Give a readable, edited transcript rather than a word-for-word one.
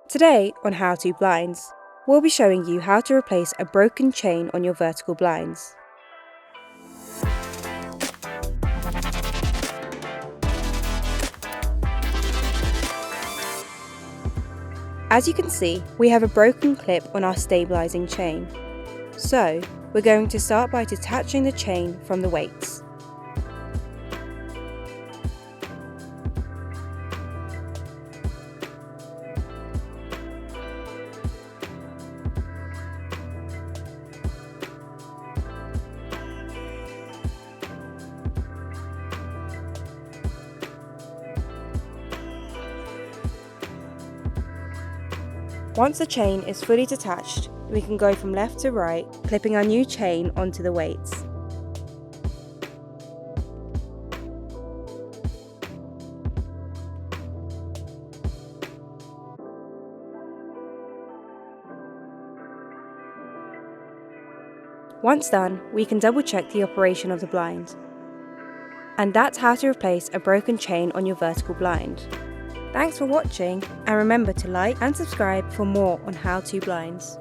Today on How To Blinds, we'll be showing you how to replace a broken chain on your vertical blinds. As you can see, we have a broken clip on our stabilising chain. So, we're going to start by detaching the chain from the weights. Once the chain is fully detached, we can go from left to right, clipping our new chain onto the weights. Once done, we can double check the operation of the blind. And that's how to replace a broken chain on your vertical blind. Thanks for watching, and remember to like and subscribe for more on How To Blinds.